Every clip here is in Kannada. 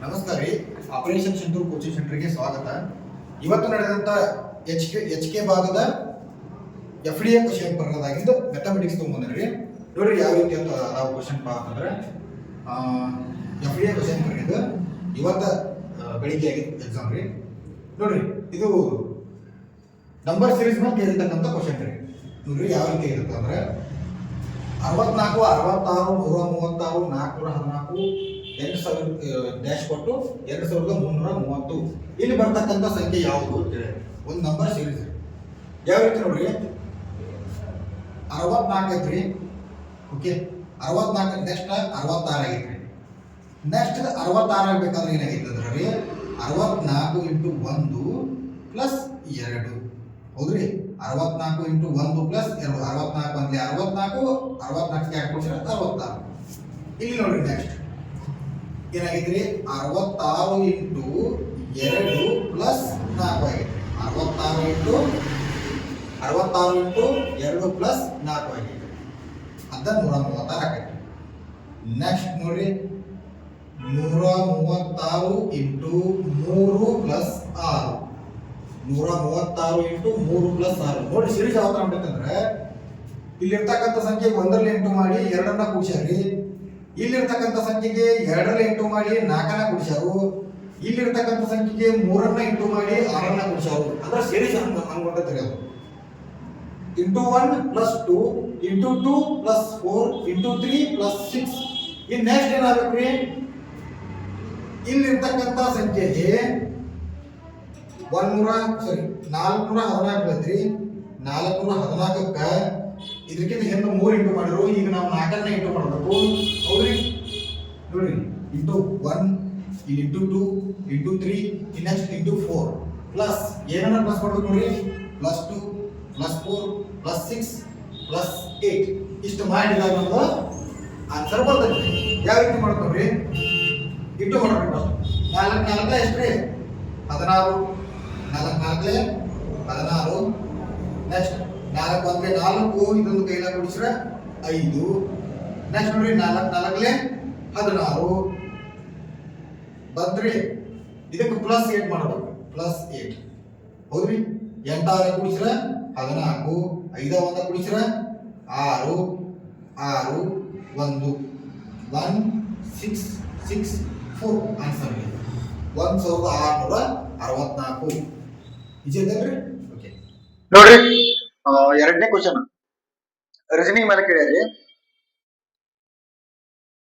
ನಮಸ್ಕಾರ ರೀ. ಆಪರೇಷನ್ ಸಿಂಧೂರ್ ಕೋಚಿಂಗ್ ಸೆಂಟರ್ಗೆ ಸ್ವಾಗತ. ಇವತ್ತು ನಡೆದಂತ ಎಚ್ ಕೆ ಭಾಗದ FDA ಕ್ವಶನ್ ಬರೋದಾಗಿಂದ ಮ್ಯಾಥಮೆಟಿಕ್ಸ್ ತೊಗೊಂಡ್ರಿ. ನೋಡ್ರಿ ಯಾವ ರೀತಿ ಅಂತ ಅದಾವ ಕ್ವಶನ್ ಅಂತಂದ್ರೆ FDA ಕ್ವಶನ್ ಬರೆಯೋದು ಇವತ್ತ ಬೆಳಿಗ್ಗೆ ಆಗಿದ್ದು ಎಕ್ಸಾಮ್ ರೀ. ನೋಡ್ರಿ ಇದು ನಂಬರ್ ಸೀರೀಸ್ ಮೇಲೆ ಕೇಳಿರ್ತಕ್ಕಂಥ ಕ್ವಶನ್ ರೀ. ನೋಡ್ರಿ ಯಾವ ರೀತಿ ಇರುತ್ತೆ ಅಂದ್ರೆ 64, 66, 136, 414, 8000 ಡ್ಯಾಶ್ ಕೊಟ್ಟು 2330 ಇಲ್ಲಿ ಬರ್ತಕ್ಕಂಥ ಸಂಖ್ಯೆ ಯಾವುದು ಅಂತೇಳಿ ಒಂದು ನಂಬರ್ ಸೀರೀಸ್ ಯಾವ ರೀತಿ ನೋಡ್ರಿ. 64 ಐತ್ರಿ. ಓಕೆ, 64 ನೆಕ್ಸ್ಟ್ 66 ಆಗೈತ್ರಿ. ನೆಕ್ಸ್ಟ್ 66 ಆಗ್ಬೇಕಾದ್ರೆ ಏನಾಗೈತೆ ಅಂದ್ರೆ ರೀ 64 ಇಂಟು 1 ಪ್ಲಸ್ 2 ಹೌದ್ರಿ. 64 ಇಂಟು 1 ಪ್ಲಸ್ 2 64 ಅಂದ್ರೆ 64 64 ಯಾಕೆ ಕೊಡ್ಸಿರ 66. ಇಲ್ಲಿ ನೋಡ್ರಿ ನೆಕ್ಸ್ಟ್ ಏನಾಗೈತ್ರಿ 66 ಇಂಟು 2 ಪ್ಲಸ್ 4 ಆಗೈತ್ರಿ. 66 ಇಂಟು 2 ಪ್ಲಸ್ 4 ಆಗೈತ್ರಿ. ಅದ 136 ಆಗೈತ್ರಿ. ನೆಕ್ಸ್ಟ್ ನೋಡ್ರಿ 136 ಇಂಟು 3 ಪ್ಲಸ್ 6 136 ಇಂಟು 3 ಪ್ಲಸ್ 6 ನೋಡಿ ಸೀರೀಸ್ ಯಾವ ತರ ಮಾಡ್ಬೇಕಂದ್ರೆ ಇಲ್ಲಿರ್ತಕ್ಕಂಥ ಸಂಖ್ಯೆ 1ರಲ್ಲಿ ಎಂಟು ಮಾಡಿ 2ಅನ್ನ ಕೂಡಿಸ್ಯಾರಿ. ಇಲ್ಲಿರ್ತಕ್ಕಂಥ ಸಂಖ್ಯೆಗೆ 2ರಲ್ಲಿ ಎಂಟು ಮಾಡಿ 4ಅನ್ನ ಕೂಡಿಸ್ಯಾರು. ಇಲ್ಲಿರ್ತಕ್ಕಂಥ ಸಂಖ್ಯೆಗೆ 3ಅನ್ನ ಎಂಟು ಮಾಡಿ 6ಅನ್ನ ಕೂಡಿಸ್ಯಾರು. ಅಂದ್ರೆ ಸೀರೀಸ್ ಅನ್ಕೊಂಡ್ರೆ ಅದು into 1 plus 2 into 2 plus 4 into 3 plus 6. ಇನ್ನು ನೆಕ್ಸ್ಟ್ ಏನಾಗಬೇಕ್ರಿ ಇಲ್ಲಿರ್ತಕ್ಕಂಥ ಸಂಖ್ಯೆಗೆ 414 ಐತ್ರಿ. 414ಕ್ಕ ಇದಕ್ಕಿಂತ ಹಿಂದೆ 3 ಇಂಟು ಮಾಡಿರು. ಈಗ ನಾವು 4ಅನ್ನ ಇಂಟು ಮಾಡಬೇಕು ಹೌದ್ರಿ. ನೋಡ್ರಿ ಇಂಟು 1 ಇಲ್ಲಿ into 2 into 3 next into 4 plus ಏನನ್ನ ಪ್ಲಸ್ ಮಾಡ್ಬೇಕು ನೋಡ್ರಿ ಪ್ಲಸ್ 2 ಪ್ಲಸ್ 4 ಪ್ಲಸ್ 6 ಪ್ಲಸ್ 8 ಇಷ್ಟು ಮಾಡಿದಾಗ ನಮ್ದು ಆನ್ಸರ್ ಬರ್ತೈತಿ. ಯಾವ ರೀತಿ ಮಾಡ್ಬೇಕು ನೋಡ್ರಿ ಇಂಟು ಮಾಡ್ಬೇಕು. 4 4 ಎಷ್ಟ್ರಿ 16 4 16 ನೆಕ್ಸ್ಟ್ 4 1 4 ಇದೊಂದು ಕೈಲ ಕೂಡಿಸ್ರೆ 5. ನೆಕ್ಸ್ಟ್ ನೋಡ್ರಿ 4 4 16 ಬಂದ್ರಿ. ಇದಕ್ಕೆ ಪ್ಲಸ್ 8 ಮಾಡಬೇಕು ಪ್ಲಸ್ 8 ಹೌದ್ರಿ. 8 ಕೂಡಿಸ್ರೆ 14 5 1 ಕೂಡಿಸ್ರೆ 6 6 1 1 6 6 4 ಆನ್ಸರ್ 1664 ಈಜಿ ಐತಲ್ರಿ. ಓಕೆ ನೋಡ್ರಿ ಎರಡನೇ ಕ್ವಶನ್ ರೀಸನಿಂಗ್ ಮೇಲೆ ಕೇಳ್ಯಾರಿ.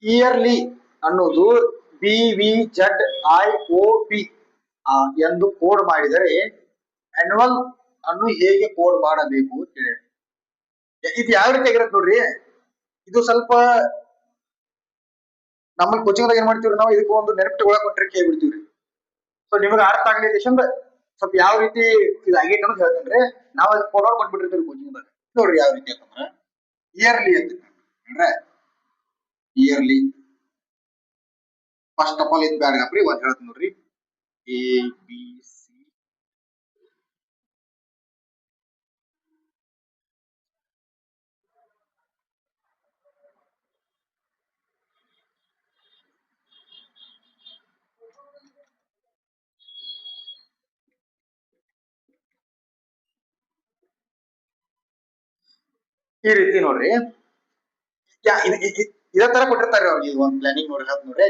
ಇಯರ್ಲಿ ಅನ್ನೋದು BVZIOP ಎಂದು ಕೋಡ್ ಮಾಡಿದರೆ ಆನ್ಯುವಲ್ ಅನ್ನು ಹೇಗೆ ಕೋಡ್ ಮಾಡಬೇಕು ಅಂತ ಹೇಳ್ಯಾರಿ. ಇದು ಯಾವ ರೀತಿ ಆಗಿರತ್ತೆ ನೋಡ್ರಿ. ಇದು ಸ್ವಲ್ಪ ನಮ್ಮಲ್ಲಿ ಕೋಚಿಂಗ್ದಾಗ ಏನ್ ಮಾಡ್ತೀವ್ರಿ ನಾವು ಇದಕ್ಕೆ ಒಂದು ನೆನಪಿಟ್ಕೊಳಕ್ ಒಂದು ಟ್ರಿಕ್ ಹೇಳ್ಬಿಡ್ತೀವ್ರಿ. ಸೊ ನಿಮಗೆ ಅರ್ಥ ಆಗ್ಲಿ ದೇಶಂದ ಸ್ವಲ್ಪ ಯಾವ ರೀತಿ ಇದು ಆಗೈತೆ ಅನ್ನೋದು ಹೇಳ್ತೇನ್ರಿ. ನಾವು ಅದಕ್ಕೆ ಕೋಡ್ ಕೊಟ್ಬಿಟ್ಟಿರ್ತೀವಿ ಕೋಚಿಂಗ್ದಾಗ. ನೋಡ್ರಿ ಯಾವ ರೀತಿ ಅಂತಂದ್ರೆ ಇಯರ್ಲಿ ಅಂತ ಹೇಳ್ರೆ ಇಯರ್ಲಿ ಫಸ್ಟ್ ಆಫ್ ಆಲ್ ಇದು ಬ್ಯಾಡ್ರಿ ಒಂದ್ ಹೇಳ್ತೀನಿ ನೋಡ್ರಿ ABC ಈ ರೀತಿ ನೋಡ್ರಿ ಇದೇ ತರ ಕೊಟ್ಟಿರ್ತಾರೆ ಅವ್ರಿಗೆ ಒಂದು ಪ್ಲಾನಿಂಗ್ ನೋಡ್ರಿ. ಅದು ನೋಡ್ರಿ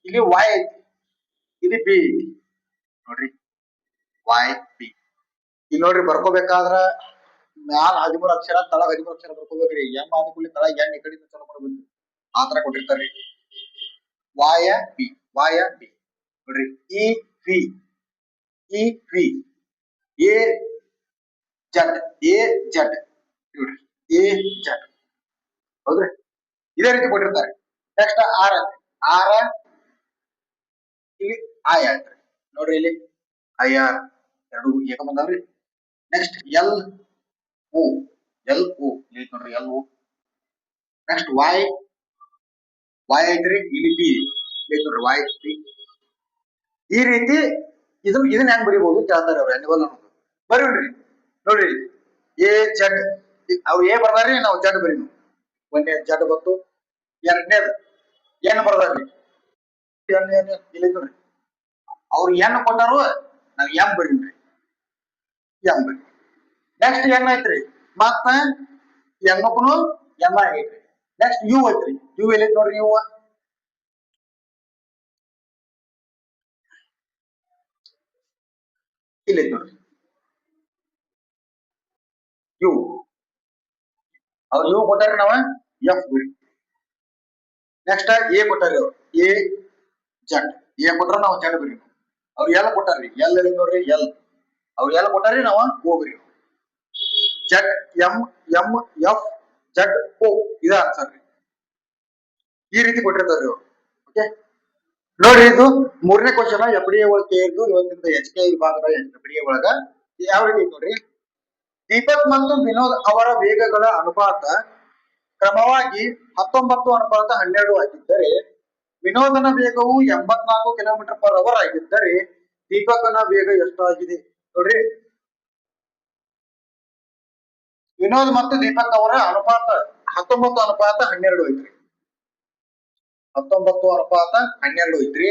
ಇಲ್ಲಿ Y ಐತಿ, ಇಲ್ಲಿ B ಐತಿ ನೋಡ್ರಿ YB. ಇಲ್ಲಿ ನೋಡ್ರಿ ಬರ್ಕೋಬೇಕಾದ್ರ ಮ್ಯಾಲ 13 ಅಕ್ಷರ ತಳಗ 13 ಅಕ್ಷರ ಬರ್ಕೋಬೇಕ್ರಿ. ಎಂ ಆದ ಕೂಡಲೇ ತಳಗ ಎನ್ ಈ ಕಡೆಯಿಂದ ಚಲೋ ಮಾಡ್ಬೇಕು ಆ ತರ ಕೊಟ್ಟಿರ್ತಾರ್ರಿ. YB ನೋಡ್ರಿ EV AZ ನೋಡ್ರಿ AZ ಹೌದ್ರಿ. ಇದೇ ರೀತಿ ಕೊಟ್ಟಿರ್ತಾರೆ. ನೆಕ್ಸ್ಟ್ R ಇಲ್ಲಿ I ಆಯ್ತ್ರಿ ನೋಡ್ರಿ ಇಲ್ಲಿ IR ಎರಡು ಏಕ ಬಂದವ್ರಿ. ನೆಕ್ಸ್ಟ್ LO ಇಲ್ಲಿ ನೋಡ್ರಿ LO. ನೆಕ್ಸ್ಟ್ Y ಐತ್ರಿ ಇಲ್ಲಿ B ಇಲ್ಲಿ ನೋಡ್ರಿ YB. ಈ ರೀತಿ ಇದನ್ನ ಹೆಂಗ್ ಬರೀಬಹುದು ಕೇಳ್ತಾರೆ ಅವ್ರು ಆನ್ಯುವಲ್ ಅನ್ನೋದು. ಬರೀರಿ ನೋಡ್ರಿ AZ ಅವ್ರು A ಬರ್ದಾರಿ ನಾವು Z ಬರೀನು. ಒಂದೇ Z ಬಂತು. ಎರಡನೇದು ಏನ್ ಬರ್ದಾರ್ರಿ ಇಲ್ಲಿ ನೋಡ್ರಿ ಅವ್ರು ಎನ್ ಕೊಟ್ಟಾರು, ನಾವ್ ಎಂ ಬರೀನ್ರಿ, ಎಂ ಬರಿ. ನೆಕ್ಸ್ಟ್ ಎನ್ ಐತ್ರಿ, ಮತ್ತ ಎಮ್ಮಕ್ಕನು ಎಂ ಆಗೈತ್ರಿ. ನೆಕ್ಸ್ಟ್ ಯು ಐತ್ರಿ, ಯು ಎಲ್ಲಿ ನೋಡ್ರಿ, ಯು ಇಲ್ಲಿ ನೋಡ್ರಿ, ಯು. ಅವ್ರು ಯು ಕೊಟ್ಟಾರಿ, ನಾವ ಎಫ್ ಬರಿ. ನೆಕ್ಸ್ಟ್ ಎ ಕೊಟ್ಟಾರಿ, ಅವ್ರು ಎ ಜಡ್, ಎ ಕೊಟ್ರ ನಾವು ಜಡ್ ಬರಿ. ಅವ್ರು ಎಲ್ ಕೊಟ್ಟಾರ್ರಿ, ಎಲ್ ಎಲ್ಲಿ ನೋಡ್ರಿ, ಎಲ್. ಅವ್ರು ಎಲ್ ಕೊಟ್ಟಾರಿ, ನಾವ ಓ ಬರಿ. ಜಡ್ ಎಂ ಎಂ ಎಫ್ ಜಡ್ ಓ, ಇದ ಆನ್ಸರ್ ರೀ. ಈ ರೀತಿ ಕೊಟ್ಟಿರ್ತಾರ್ರಿ ಅವ್ರು. ಓಕೆ ನೋಡ್ರಿ, ಇದು ಮೂರನೇ ಕ್ವಶನ್ ಎಫ್ ಡಿ ಎ ಒಳಗೆ ಕೇಳಿದ್ದು ಇವತ್ತಿನ ಎಚ್ ಕೆ ವಿಭಾಗದ ಎಫ್ ಡಿ ಎ ಒಳಗ ಯಾವ ರೀತಿ ನೋಡ್ರಿ. ದೀಪಕ್ ಮತ್ತು ವಿನೋದ್ ಅವರ ವೇಗಗಳ ಅನುಪಾತ ಕ್ರಮವಾಗಿ 19:12 ಆಗಿದ್ದರೆ ವಿನೋದನ ವೇಗವು 84 km/h ಆಗಿದ್ದರೆ ದೀಪಕನ ವೇಗ ಎಷ್ಟಾಗಿದೆ ನೋಡ್ರಿ. ವಿನೋದ್ ಮತ್ತು ದೀಪಕ್ ಅವರ ಅನುಪಾತ 19:12 ಐತ್ರಿ. 19:12 ಐತ್ರಿ.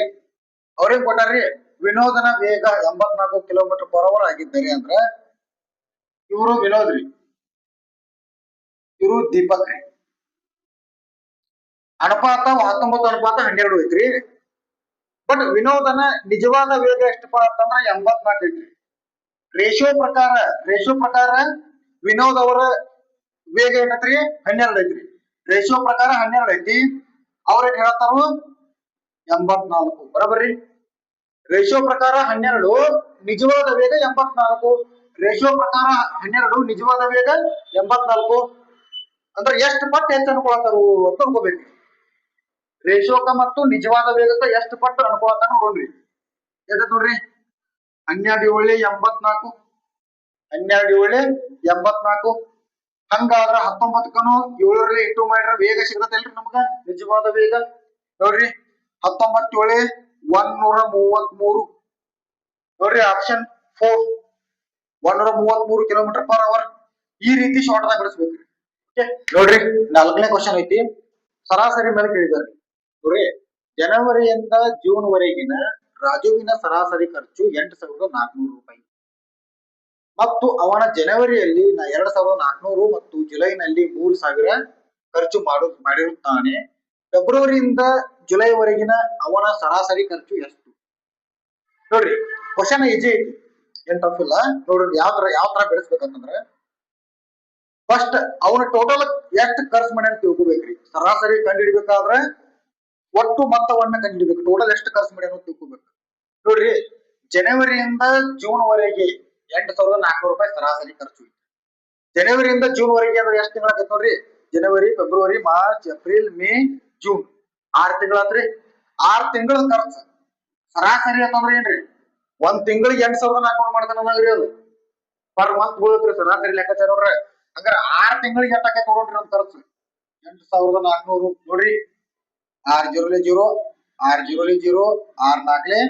ಅವ್ರೇನ್ ಕೊಟ್ಟಾರ್ರಿ, ವಿನೋದನ ವೇಗ 84 km/h ಆಗಿದ್ದರೆ ಅಂದ್ರ ಇವರು ವಿನೋದ್ ರೀ, ಇವರು ದೀಪಕ್ ರೀ. ಅನುಪಾತ 19:12 ಐತ್ರಿ. ಬಟ್ ವಿನೋದನ ನಿಜವಾದ ವೇಗ ಎಷ್ಟಪ್ಪ ಅಂತಂದ್ರ 84 ಐತ್ರಿ. ರೇಷಿಯೋ ಪ್ರಕಾರ ವಿನೋದ್ ಅವರ ವೇಗ ಏನೈತ್ರಿ, 12 ಐತ್ರಿ. ರೇಷಿಯೋ ಪ್ರಕಾರ 12 ಐತಿ. ಅವ್ರ ಹೇಳ್ತಾರು 84, ಬರಬರ್ರಿ. ರೇಷಿಯೋ ಪ್ರಕಾರ 12, ನಿಜವಾದ ವೇಗ 84. ರೇಷಿಯೋ ಪ್ರಕಾರ 12, ನಿಜವಾದ ವೇಗ 84 ಅಂದ್ರೆ ಎಷ್ಟು ಪಟ್ಟು ಹೆಚ್ಚು ಅನ್ಕೊಳತಾರು ಅಂತ ಅನ್ಕೋಬೇಕು. ರೇಷಿಯೋಕ ಮತ್ತು ನಿಜವಾದ ವೇಗಕ್ಕೆ ಎಷ್ಟು ಪಟ್ಟು ಅನುಪಾತ ನೋಡ್ರಿ. ಎಷ್ಟ ನೋಡ್ರಿ, 12 × 84, 12 × 84. ಹಂಗಾದ್ರ 19 7 ಇಂಟು ಮಾಡಿದ್ರೆ ವೇಗ ಸಿಗತ್ತಲ್ರಿ ನಮ್ಗ, ನಿಜವಾದ ವೇಗ ನೋಡ್ರಿ. 19 133 ನೋಡ್ರಿ, ಆಪ್ಷನ್ 4 133 km/h. ಈ ರೀತಿ ಶಾರ್ಟ್ ದಾಗ ಬಿಡಿಸ್ಬೇಕ್ರಿ. ನೋಡ್ರಿ, 4ನೇ ಕ್ವಶನ್ ಐತಿ, ಸರಾಸರಿ ಮೇಲೆ ಕೇಳಿದಾರೆ ನೋಡ್ರಿ. ಜನವರಿಯಿಂದ ಜೂನ್ ವರೆಗಿನ ರಾಜುವಿನ ಸರಾಸರಿ ಖರ್ಚು 8,400 ರೂಪಾಯಿ ಮತ್ತು ಅವನ ಜನವರಿಯಲ್ಲಿ 2,400 ಮತ್ತು ಜುಲೈನಲ್ಲಿ 3,000 ಖರ್ಚು ಮಾಡಿರುತ್ತಾನೆ. ಫೆಬ್ರವರಿಯಿಂದ ಜುಲೈವರೆಗಿನ ಅವನ ಸರಾಸರಿ ಖರ್ಚು ಎಷ್ಟು ನೋಡ್ರಿ. ಕ್ವಶನ್ ಈಜಿ ಐತಿ, ಏನ್ ಟಫ್ ಇಲ್ಲ ನೋಡ್ರಿ. ಯಾವ ತರ ಬೆಳೆಸ್ಬೇಕಂತಂದ್ರೆ, ಫಸ್ಟ್ ಅವನ ಟೋಟಲ್ ಎಷ್ಟು ಖರ್ಚು ಮಾಡಿ ಅಂತ ತಿಳ್ಕೊಬೇಕ್ರಿ. ಸರಾಸರಿ ಕಂಡುಹಿಡಿಬೇಕಾದ್ರೆ ಒಟ್ಟು ಮೊತ್ತವನ್ನ ಕಂಡುಹಿಡಿಬೇಕು. ಟೋಟಲ್ ಎಷ್ಟು ಖರ್ಚು ಮಾಡಿ ಅನ್ನೋದು ತಿಳ್ಕೊಬೇಕು ನೋಡ್ರಿ. ಜನವರಿಯಿಂದ ಜೂನ್ ವರೆಗೆ 8,400 ರೂಪಾಯಿ ಸರಾಸರಿ ಖರ್ಚು. ಜನವರಿಯಿಂದ ಜೂನ್ ವರೆಗೆ ಅಂದ್ರೆ ಎಷ್ಟು ತಿಂಗಳ ಆಗತ್ತೆ ನೋಡ್ರಿ. ಜನವರಿ, ಫೆಬ್ರವರಿ, ಮಾರ್ಚ್, ಏಪ್ರಿಲ್, ಮೇ, ಜೂನ್, 6 ತಿಂಗಳಾತ್ರಿ. 6 ತಿಂಗಳ ಖರ್ಚು ಸರಾಸರಿ ಅಂತಂದ್ರೆ ಏನ್ರಿ, ಒಂದ್ ತಿಂಗಳಿಗೆ 8,400 ಮಾಡ್ತಾನಂದ್ರಿ. ಅದು ಪರ್ ಮಂತ್ ಬೀಳುತ್ರಿ ಸರಾಸರಿ ಲೆಕ್ಕಾಚಾರ ನೋಡ್ರಿ. ಹಂಗಾರ 6 ತಿಂಗಳಿಗೆ ಎಷ್ಟಾಗೈತೆ ನೋಡ್ರಿ ನಮ್ ಖರ್ಚು, 8,400 ನೋಡ್ರಿ. 6 0 0, 6 0 0, 6 4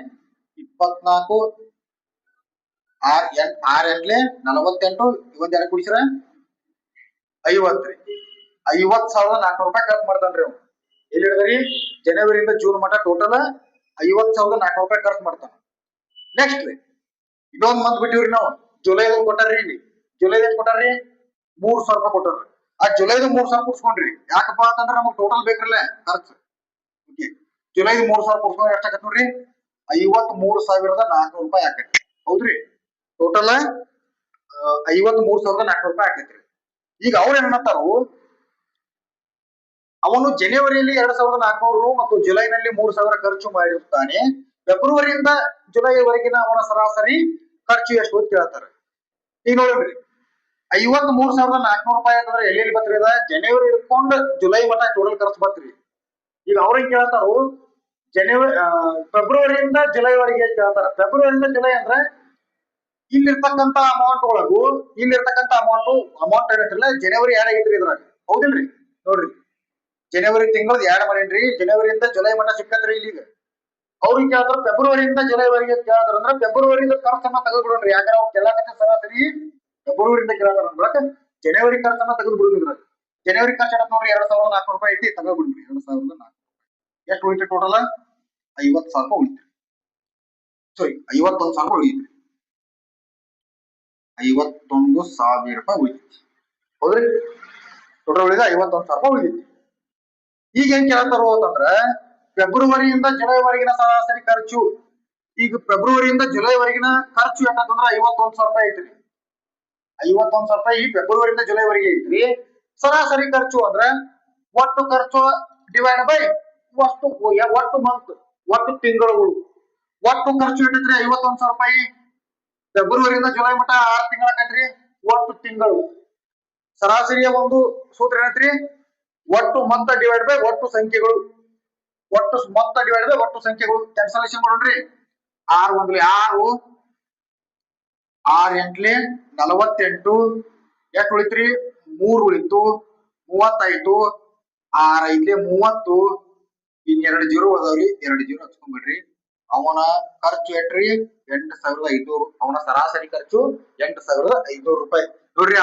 24, 6 8 48, ಇವೊಂದ್ 2 ಕುಡಿಸ್ರ 50 ರೀ. 50,400 ರೂಪಾಯಿ ಖರ್ಚು ಮಾಡ್ತಾನ್ರಿ ಅವ್ನು. ಎಲ್ಲಿ ಹೇಳಿದ್ರಿ, ಜನವರಿಯಿಂದ ಜೂನ್ ಮಟ್ಟ ಟೋಟಲ್ 50,400 ರೂಪಾಯಿ ಖರ್ಚು ಮಾಡ್ತಾನ. ನೆಕ್ಸ್ಟ್ ರೀ, ಇದೊಂದ್ ಮಂತ್ ಬಿಟ್ಟಿವ್ರಿ ನಾವು. ಜುಲೈದ ಕೊಟ್ಟಾರ್ರಿ, ಇಲ್ಲಿ ಜುಲೈದ ಕೊಟ್ಟಾರ್ರಿ 3,000 ರೂಪಾಯಿ ಕೊಟ್ಟಾರ್ರಿ. ಆ ಜುಲೈದ 3,000 ಕೊಡ್ಸ್ಕೊಂಡ್ರಿ. ಯಾಕಪ್ಪ ಅಂತಂದ್ರೆ ನಮಗ್ ಟೋಟಲ್ ಬೇಕ್ರಲ್ಲ ಖರ್ಚು. ಜುಲೈದ 3,000 ಕೊಡ್ಸ್ಕೊಂಡ್ರೆ ಎಷ್ಟಾಗತ್ತೆ ನೋಡ್ರಿ, 53,400 ರೂಪಾಯಿ ಆಕೈತಿ. ಹೌದ್ರಿ, ಟೋಟಲ್ 53,400 ರೂಪಾಯಿ ಆಕೈತ್ರಿ. ಈಗ ಅವ್ರು ಏನ್ ಮಾಡ್ತಾರು, ಅವನು ಜನವರಿಯಲ್ಲಿ 2,400 ಮತ್ತು ಜುಲೈನಲ್ಲಿ 3,000 ಖರ್ಚು ಮಾಡಿರುತ್ತಾನೆ. ಫೆಬ್ರವರಿಯಿಂದ ಜುಲೈವರೆಗಿನ ಅವನ ಸರಾಸರಿ ಖರ್ಚು ಎಷ್ಟು ಅಂತ ಕೇಳ್ತಾರೆ. ಈಗ ನೋಡ್ರಿ, 53,400 ರೂಪಾಯಿ ಅಂತಂದ್ರೆ ಎಲ್ಲೆಲ್ಲಿ ಬತ್ರಿ ಅದ, ಜನವರಿ ಹಿಡ್ಕೊಂಡು ಜುಲೈ ಮಟ್ಟ ಟೋಟಲ್ ಖರ್ಚು ಬತ್ರಿ. ಈಗ ಅವ್ರೇನ್ ಕೇಳ್ತಾರು, ಫೆಬ್ರವರಿಯಿಂದ ಜುಲೈವರೆಗೆ ಕೇಳ್ತಾರ. ಫೆಬ್ರವರಿಯಿಂದ ಜುಲೈ ಅಂದ್ರೆ ಇಲ್ಲಿರ್ತಕ್ಕಂತ ಅಮೌಂಟ್ ಒಳಗು ಇಲ್ಲಿರ್ತಕ್ಕಂತ ಅಮೌಂಟ್ ಏನಂತಿಲ್ಲ, ಜನವರಿ 2 ಆಗೈತ್ರಿ ಇದ್ರಾಗ. ಹೌದಿಲ್ರಿ, ನೋಡ್ರಿ ಜನವರಿ ತಿಂಗಳದ 2 ಮಾಡೇನ್ರಿ. ಜನವರಿಯಿಂದ ಜುಲೈ ಮಟ್ಟ ಸಿಕ್ಕತ್ರಿ. ಇಲ್ಲಿಗ ಅವ್ರಿಗೆ ಕೇಳ್ತಾರ ಫೆಬ್ರವರಿಯಿಂದ ಜುಲೈವರೆಗೆ ಕೇಳ್ತಾರ ಅಂದ್ರೆ ಫೆಬ್ರವರಿಯಿಂದ ಖರ್ಚನ್ನ ತೆಗೆದ್ಬಿಡೋಣ್ರಿ. ಯಾಕಂದ್ರೆ ಅವ್ರು ಕೇಳಕತ್ತೆ ಸರಾಸರಿ ಫೆಬ್ರವರಿಯಿಂದ ಕೇಳ್ತಾರ ಅಂದ್ರೆ ಜನವರಿ ಖರ್ಚನ್ನ ತೆಗೆದು ಬಿಡುದಿಲ್ಲ. ಜನವರಿ ಖರ್ಚು ನೋಡ್ರಿ 2,400 ರೂಪಾಯಿ ಐತಿ, ತೆಗೆದ್ಬಿಡ್ರಿ 2,400. ಎಷ್ಟು ಉಳಿತು ಟೋಟಲ್, 50,000 ರೂಪಾಯಿ ಉಳಿತು. ಸಾರಿ 51,000 ಉಳಿದೈತಿ. 51,000 ರೂಪಾಯಿ ಉಳಿದೈತಿ. ಹೌದ್ರಿ? ಟೋಟಲ್ ಉಳಿದ 51,000 ರೂಪಾಯಿ ಉಳಿದೈತಿ. ಈಗ ಏನ್ ಕೇಳ್ತಾರೋ ಅಂತಂದ್ರ ಫೆಬ್ರವರಿಯಿಂದ ಜುಲೈವರೆಗಿನ ಸರಾಸರಿ ಖರ್ಚು. ಈಗ ಫೆಬ್ರವರಿಯಿಂದ ಜುಲೈವರೆಗಿನ ಖರ್ಚು ಎಷ್ಟಂತಂದ್ರ 51,000 ರೂಪಾಯಿ ಐತ್ರಿ. 51,000 ರೂಪಾಯಿ ಫೆಬ್ರವರಿಯಿಂದ ಜುಲೈವರೆಗೆ ಐತ್ರಿ. ಸರಾಸರಿ ಖರ್ಚು ಅಂದ್ರ ಒಟ್ಟು ಖರ್ಚು ಡಿವೈಡ್ ಬೈ ಒಟ್ಟು ಮಂತ್, ಒಟ್ಟು ತಿಂಗಳುಗಳು. ಒಟ್ಟು ಖರ್ಚು ಇಟ್ಟಿದ್ರಿ 51,000 ರೂಪಾಯಿ. ಫೆಬ್ರವರಿಯಿಂದ ಜುಲೈ ಮಟ್ಟ 6 ತಿಂಗಳ ಆಕೈತ್ರಿ. ಒಟ್ಟು ತಿಂಗಳು ಸರಾಸರಿಯ ಒಂದು ಸೂತ್ರ ಏನೈತ್ರಿ? ಒಟ್ಟು ಮೊತ್ತ ಡಿವೈಡ್ ಬೈ ಒಟ್ಟು ಸಂಖ್ಯೆಗಳು. ಒಟ್ಟು ಮೊತ್ತ ಡಿವೈಡ್ ಬೈ ಒಟ್ಟು ಸಂಖ್ಯೆಗಳು. ಕ್ಯಾನ್ಸಲೇಷನ್ ಮಾಡೋಣ್ರಿ. 6 1 6, 6 8 48, ಎಷ್ಟು ಉಳಿತ್ರಿ? 3 ಉಳಿತು. 35, 6 5 30. ಇನ್ 2 ಜೀರೋ ಅದಾವ್ರಿ, 2 ಜೀರೋ ಹಚ್ಕೊಂಡ್ಬಿಡ್ರಿ. ಅವನ ಖರ್ಚು ಎಷ್ಟ್ರಿ? 8,500. ಅವನ ಸರಾಸರಿ ಖರ್ಚು 8,500 ರೂಪಾಯಿ. ನೋಡ್ರಿ,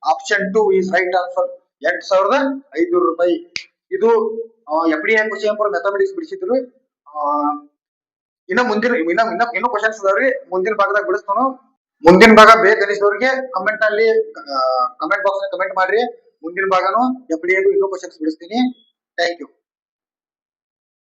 ಆಪ್ಷನ್ 2 ಈಸ್ ರೈಟ್ ಆನ್ಸರ್. 8,500 ರೂಪಾಯಿ. ಇದು FDI ಕ್ವಶನ್ ಫಾರ್ ಮ್ಯಾಥಮೆಟಿಕ್ಸ್ ಬಿಡಿಸಿದ್ರು. ಇನ್ನು ಕ್ವಶನ್ಸ್ ಅದಾವ್ರಿ. ಮುಂದಿನ ಭಾಗದಾಗ ಬಿಡಿಸ್ತಾನು. ಮುಂದಿನ ಭಾಗ ಬೇಕು ಅನಿಸಿದವ್ರಿಗೆ ಕಮೆಂಟ್ ಬಾಕ್ಸ್ ಕಮೆಂಟ್ ಮಾಡ್ರಿ. ಮುಂದಿನ ಭಾಗನು FDI ಇನ್ನೂ ಕ್ವಶನ್ಸ್ ಬಿಡಿಸ್ತೀನಿ. Thank you.